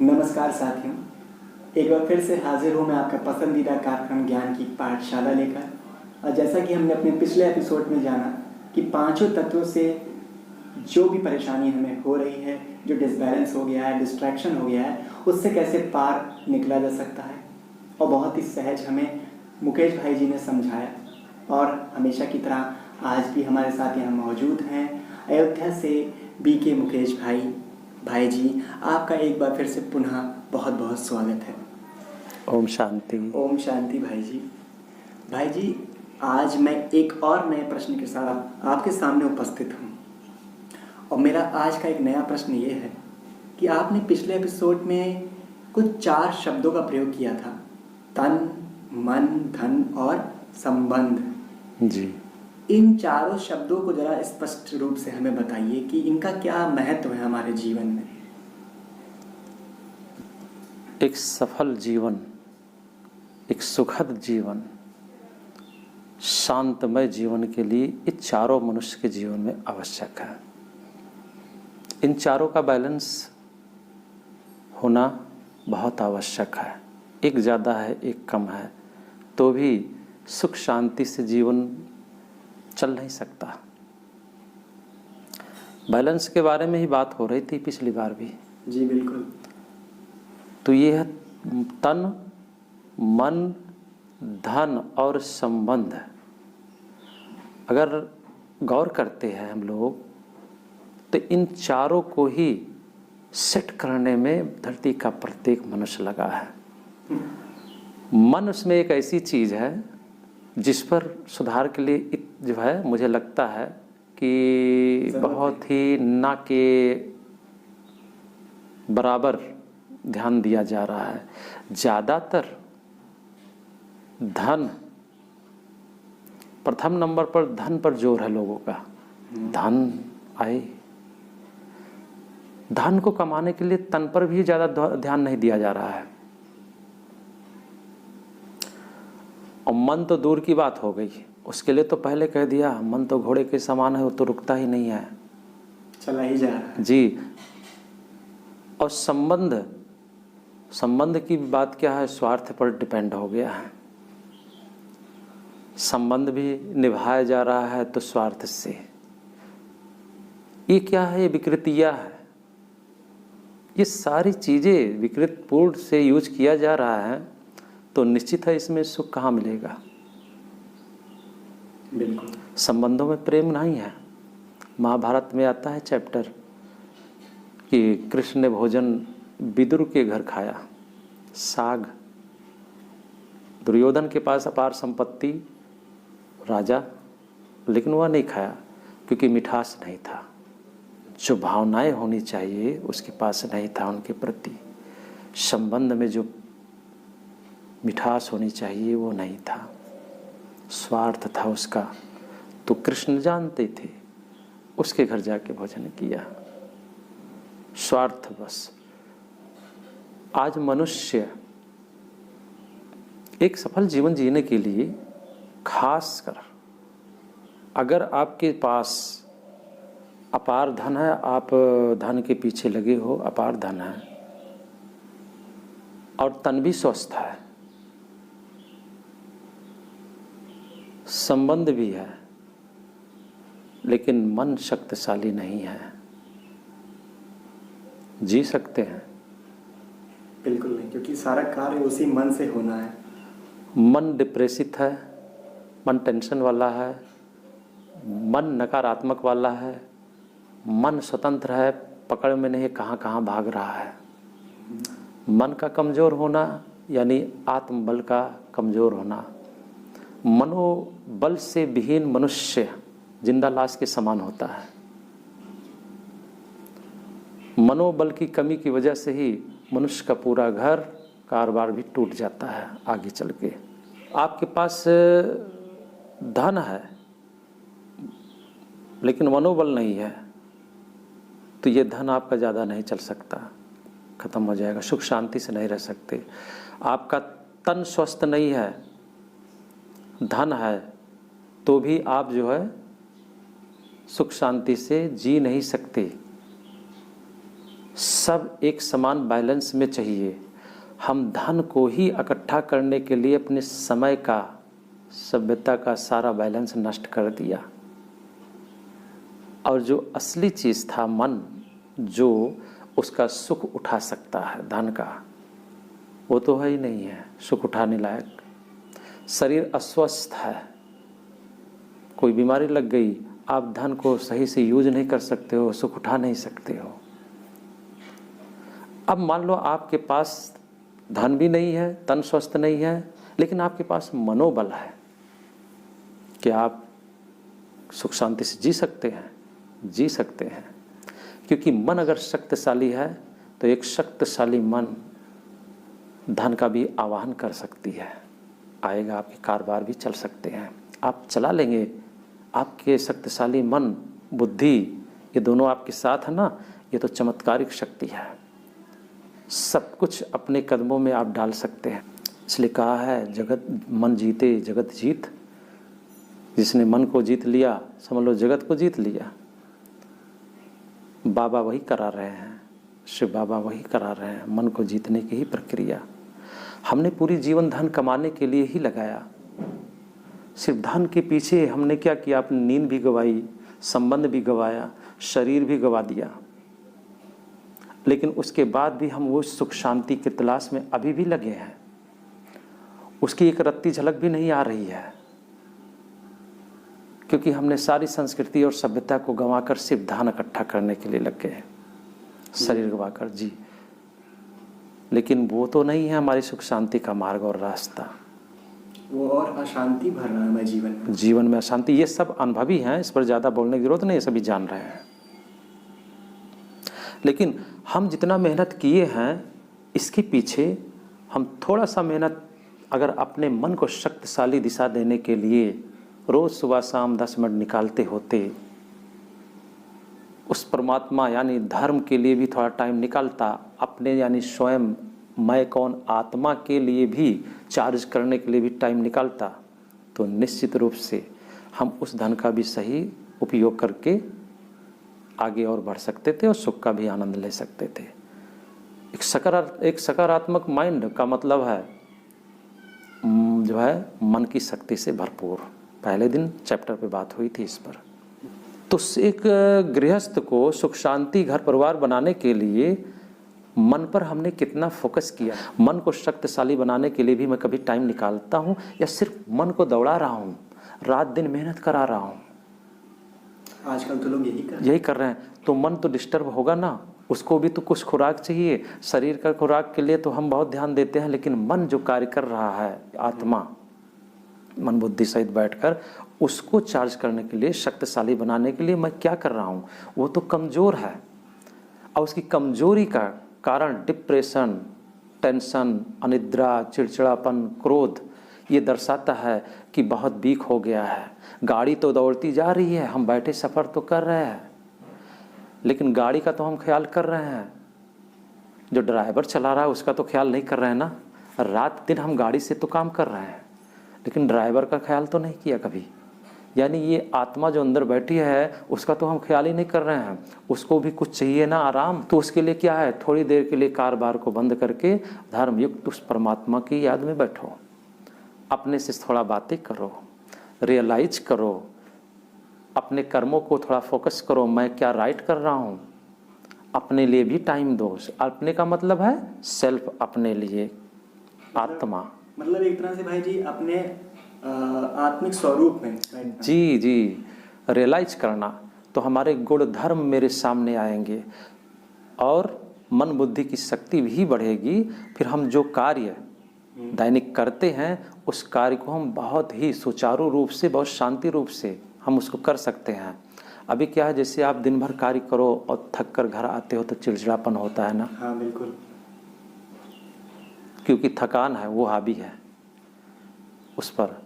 नमस्कार साथियों, एक बार फिर से हाजिर हूँ मैं आपका पसंदीदा कार्यक्रम ज्ञान की पाठशाला लेकर। और जैसा कि हमने अपने पिछले एपिसोड में जाना कि पांचों तत्वों से जो भी परेशानी हमें हो रही है, जो डिसबैलेंस हो गया है, डिस्ट्रैक्शन हो गया है, उससे कैसे पार निकला जा सकता है। और बहुत ही सहज हमें मुकेश भाई जी ने समझाया। और हमेशा की तरह आज भी हमारे साथ यहाँ मौजूद हैं अयोध्या से बीके मुकेश भाई जी, आपका एक बार फिर से पुनः बहुत बहुत स्वागत है। ओम शांति। ओम शांति भाई जी, आज मैं एक और नए प्रश्न के साथ आपके सामने उपस्थित हूँ। और मेरा आज का एक नया प्रश्न ये है कि आपने पिछले एपिसोड में कुछ 4 शब्दों का प्रयोग किया था, तन, मन, धन और संबंध जी। इन चारों शब्दों को जरा स्पष्ट रूप से हमें बताइए कि इनका क्या महत्व है हमारे जीवन में। एक सफल जीवन, एक सुखद जीवन, शांतमय जीवन के लिए ये चारों मनुष्य के जीवन में आवश्यक है। इन चारों का बैलेंस होना बहुत आवश्यक है। एक ज़्यादा है, एक कम है, तो भी सुख शांति से जीवन चल नहीं सकता। बैलेंस के बारे में ही बात हो रही थी पिछली बार भी। जी बिल्कुल। तो ये है तन, मन, धन और संबंध। अगर गौर करते हैं हम लोग तो इन चारों को ही सेट करने में धरती का प्रत्येक मनुष्य लगा है। मन उसमें एक ऐसी चीज़ है जिस पर सुधार के लिए जो है मुझे लगता है कि बहुत ही ना के बराबर ध्यान दिया जा रहा है। ज़्यादातर धन, प्रथम नंबर पर धन पर जोर है लोगों का। धन आए, धन को कमाने के लिए तन पर भी ज़्यादा ध्यान नहीं दिया जा रहा है। और मन तो दूर की बात हो गई, उसके लिए तो पहले कह दिया मन तो घोड़े के समान है, वो तो रुकता ही नहीं है, चला ही जा रहा है। जी। और संबंध की बात क्या है, स्वार्थ पर डिपेंड हो गया है। संबंध भी निभाया जा रहा है तो स्वार्थ से। ये क्या है, ये विकृतियाँ है। ये सारी चीज़ें विकृत पूर्ण से यूज किया जा रहा है तो निश्चित है इसमें सुख कहाँ मिलेगा। बिल्कुल। संबंधों में प्रेम नहीं है। महाभारत में आता है चैप्टर कि कृष्ण ने भोजन विदुर के घर खाया, साग। दुर्योधन के पास अपार संपत्ति, राजा, लेकिन वह नहीं खाया क्योंकि मिठास नहीं था। जो भावनाएं होनी चाहिए उसके पास नहीं था उनके प्रति। संबंध में जो मिठास होनी चाहिए वो नहीं था, स्वार्थ था उसका। तो कृष्ण जानते थे, उसके घर जाके भोजन किया। स्वार्थ बस। आज मनुष्य एक सफल जीवन जीने के लिए खास कर अगर आपके पास अपार धन है, आप धन के पीछे लगे हो, अपार धन है और तन भी स्वस्थ है, संबंध भी है, लेकिन मन शक्तिशाली नहीं है, जी सकते हैं? बिल्कुल नहीं, क्योंकि सारा कार्य उसी मन से होना है। मन डिप्रेसित है, मन टेंशन वाला है, मन नकारात्मक वाला है, मन स्वतंत्र है, पकड़ में नहीं, कहाँ कहाँ भाग रहा है। मन का कमज़ोर होना यानी आत्मबल का कमज़ोर होना। मनोबल से विहीन मनुष्य जिंदा लाश के समान होता है। मनोबल की कमी की वजह से ही मनुष्य का पूरा घर कारोबार भी टूट जाता है आगे चल के। आपके पास धन है लेकिन मनोबल नहीं है तो ये धन आपका ज़्यादा नहीं चल सकता, ख़त्म हो जाएगा। सुख शांति से नहीं रह सकते। आपका तन स्वस्थ नहीं है, धन है, तो भी आप जो है सुख शांति से जी नहीं सकते। सब एक समान बैलेंस में चाहिए। हम धन को ही इकट्ठा करने के लिए अपने समय का, सभ्यता का सारा बैलेंस नष्ट कर दिया। और जो असली चीज़ था मन, जो उसका सुख उठा सकता है धन का, वो तो है ही नहीं है सुख उठाने लायक। शरीर अस्वस्थ है, कोई बीमारी लग गई, आप धन को सही से यूज नहीं कर सकते हो, सुख उठा नहीं सकते हो। अब मान लो आपके पास धन भी नहीं है, तन स्वस्थ नहीं है, लेकिन आपके पास मनोबल है कि आप सुख शांति से जी सकते हैं, जी सकते हैं। क्योंकि मन अगर शक्तिशाली है तो एक शक्तिशाली मन धन का भी आवाहन कर सकती है, आएगा, आपके कारोबार भी चल सकते हैं, आप चला लेंगे। आपके शक्तिशाली मन, बुद्धि, ये दोनों आपके साथ है ना, ये तो चमत्कारिक शक्ति है। सब कुछ अपने कदमों में आप डाल सकते हैं। इसलिए कहा है जगत मन जीते जगत जीत। जिसने मन को जीत लिया समझ लो जगत को जीत लिया। बाबा वही करा रहे हैं, शिव बाबा वही करा रहे हैं, मन को जीतने की ही प्रक्रिया। हमने पूरी जीवन धन कमाने के लिए ही लगाया। सिर्फ धन के पीछे हमने क्या किया, अपनी नींद भी गवाई, संबंध भी गवाया, शरीर भी गवा दिया। लेकिन उसके बाद भी हम वो सुख शांति की तलाश में अभी भी लगे हैं। उसकी एक रत्ती झलक भी नहीं आ रही है, क्योंकि हमने सारी संस्कृति और सभ्यता को गंवाकर सिर्फ धन इकट्ठा करने के लिए लग गए हैं, शरीर गंवाकर जी। लेकिन वो तो नहीं है हमारी सुख शांति का मार्ग और रास्ता। वो और अशांति भर रहा है हमारे जीवन में अशांति। ये सब अनुभवी हैं, इस पर ज़्यादा बोलने की जरूरत नहीं, ये सभी जान रहे हैं। लेकिन हम जितना मेहनत किए हैं, इसके पीछे हम थोड़ा सा मेहनत अगर अपने मन को शक्तिशाली दिशा देने के लिए रोज़ सुबह शाम 10 मिनट निकालते होते, उस परमात्मा यानी धर्म के लिए भी थोड़ा टाइम निकालता, अपने यानी स्वयं मैं कौन आत्मा के लिए भी चार्ज करने के लिए भी टाइम निकालता, तो निश्चित रूप से हम उस धन का भी सही उपयोग करके आगे और बढ़ सकते थे और सुख का भी आनंद ले सकते थे। एक सकारात्मक माइंड का मतलब है जो है मन की शक्ति से भरपूर। पहले दिन चैप्टर पे बात हुई थी इस पर। तो एक गृहस्थ को सुख शांति घर परिवार बनाने के लिए मन पर हमने कितना फोकस किया। मन को शक्तिशाली बनाने के लिए भी मैं कभी टाइम निकालता हूँ या सिर्फ मन को दौड़ा रहा हूँ, रात दिन मेहनत करा रहा हूँ। आजकल तो लोग यही कर रहे हैं। तो मन तो डिस्टर्ब होगा ना, उसको भी तो कुछ खुराक चाहिए। शरीर का खुराक के लिए तो हम बहुत ध्यान देते हैं, लेकिन मन जो कार्य कर रहा है, आत्मा मन बुद्धि सहित बैठकर उसको चार्ज करने के लिए, शक्तिशाली बनाने के लिए मैं क्या कर रहा हूँ, वो तो कमज़ोर है। और उसकी कमजोरी का कारण डिप्रेशन, टेंशन, अनिद्रा, चिड़चिड़ापन, क्रोध ये दर्शाता है कि बहुत वीक हो गया है। गाड़ी तो दौड़ती जा रही है, हम बैठे सफ़र तो कर रहे हैं, लेकिन गाड़ी का तो हम ख्याल कर रहे हैं, जो ड्राइवर चला रहा है उसका तो ख्याल नहीं कर रहे हैं ना। रात दिन हम गाड़ी से तो काम कर रहे हैं, लेकिन ड्राइवर का ख्याल तो नहीं किया कभी। यानी ये आत्मा जो अंदर बैठी है उसका तो हम ख्याल ही नहीं कर रहे हैं। उसको भी कुछ चाहिए ना आराम, तो उसके लिए क्या है, थोड़ी देर के लिए कारोबार को बंद करके धर्मयुक्त उस परमात्मा की याद में बैठो, अपने से थोड़ा बातें करो, रियलाइज करो, अपने कर्मों को थोड़ा फोकस करो, मैं क्या राइट कर रहा हूँ। अपने लिए भी टाइम दो। अपने का मतलब है सेल्फ, अपने लिए आत्मा, मतलब एक तरह से भाई जी अपने आत्मिक स्वरूप में जी रियलाइज करना। तो हमारे गुण धर्म मेरे सामने आएंगे और मन बुद्धि की शक्ति भी बढ़ेगी। फिर हम जो कार्य दैनिक करते हैं उस कार्य को हम बहुत ही सुचारू रूप से, बहुत शांति रूप से हम उसको कर सकते हैं। अभी क्या है, जैसे आप दिन भर कार्य करो और थक कर घर आते हो तो चिड़चिड़ापन होता है ना। हाँ बिल्कुल, क्योंकि थकान है, वो हावी है उस पर।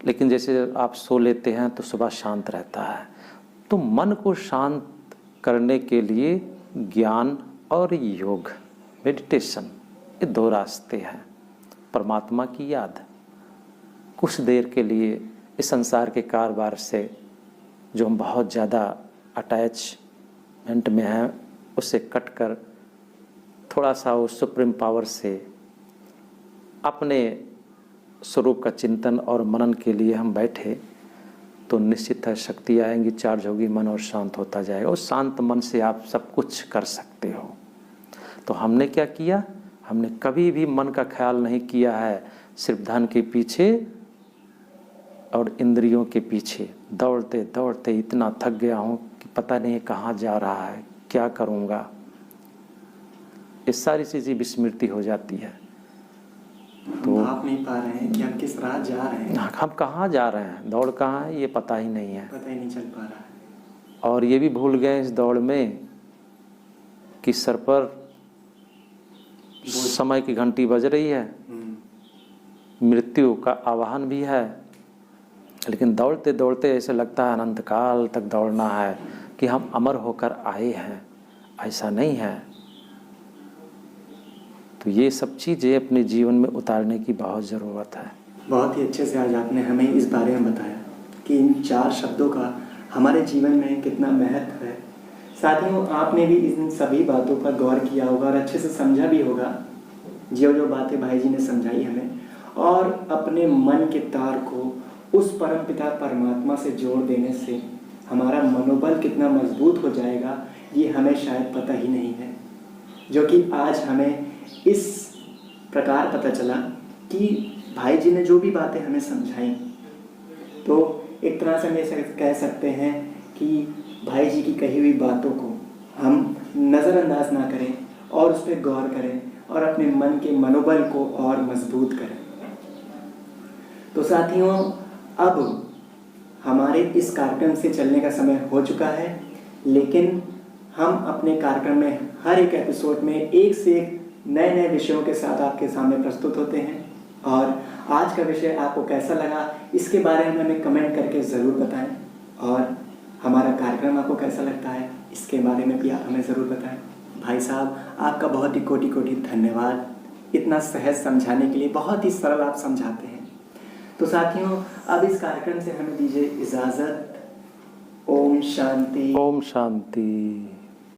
लेकिन जैसे आप सो लेते हैं तो सुबह शांत रहता है। तो मन को शांत करने के लिए ज्ञान और योग, मेडिटेशन, ये 2 रास्ते हैं। परमात्मा की याद, कुछ देर के लिए इस संसार के कारोबार से जो हम बहुत ज़्यादा अटैचमेंट में हैं उससे कट कर थोड़ा सा उस सुप्रीम पावर से अपने स्वरूप का चिंतन और मनन के लिए हम बैठे तो निश्चित है शक्ति आएंगी, चार्ज होगी मन और शांत होता जाएगा। उस शांत मन से आप सब कुछ कर सकते हो। तो हमने क्या किया, हमने कभी भी मन का ख्याल नहीं किया है, सिर्फ धन के पीछे और इंद्रियों के पीछे दौड़ते दौड़ते इतना थक गया हूँ कि पता नहीं कहाँ जा रहा है, क्या करूँगा। ये सारी चीज़ें विस्मृति हो जाती है। तो आप नहीं पा रहे हैं कि हम किस राह जा रहे हैं, हम कहाँ जा रहे हैं, दौड़ कहाँ है ये पता ही नहीं है, पता ही नहीं चल पा रहा है। और ये भी भूल गए इस दौड़ में कि सर पर समय की घंटी बज रही है, मृत्यु का आवाहन भी है, लेकिन दौड़ते दौड़ते ऐसे लगता है अनंत काल तक दौड़ना है कि हम अमर होकर आए हैं। ऐसा नहीं है। तो ये सब चीज़ें अपने जीवन में उतारने की बहुत ज़रूरत है। बहुत ही अच्छे से आज आपने हमें इस बारे में बताया कि इन 4 शब्दों का हमारे जीवन में कितना महत्व है। साथियों, आपने भी इन सभी बातों पर गौर किया होगा और अच्छे से समझा भी होगा जो बातें भाई जी ने समझाई हमें, और अपने मन के तार को उस परमपिता परमात्मा से जोड़ देने से हमारा मनोबल कितना मजबूत हो जाएगा ये हमें शायद पता ही नहीं है, जो कि आज हमें इस प्रकार पता चला कि भाई जी ने जो भी बातें हमें समझाई, तो एक तरह से हम ऐसे कह सकते हैं कि भाई जी की कही हुई बातों को हम नज़रअंदाज ना करें और उस पर गौर करें और अपने मन के मनोबल को और मजबूत करें। तो साथियों, अब हमारे इस कार्यक्रम से चलने का समय हो चुका है, लेकिन हम अपने कार्यक्रम में हर एक एपिसोड में एक से एक नए नए विषयों के साथ आपके सामने प्रस्तुत होते हैं। और आज का विषय आपको कैसा लगा इसके बारे में हमें कमेंट करके ज़रूर बताएं, और हमारा कार्यक्रम आपको कैसा लगता है इसके बारे में भी आप हमें ज़रूर बताएं। भाई साहब, आपका बहुत ही कोटि कोटि धन्यवाद, इतना सहज समझाने के लिए। बहुत ही सरल आप समझाते हैं। तो साथियों, अब इस कार्यक्रम से हमें दीजिए इजाज़त। ओम शांति। ओम शांति।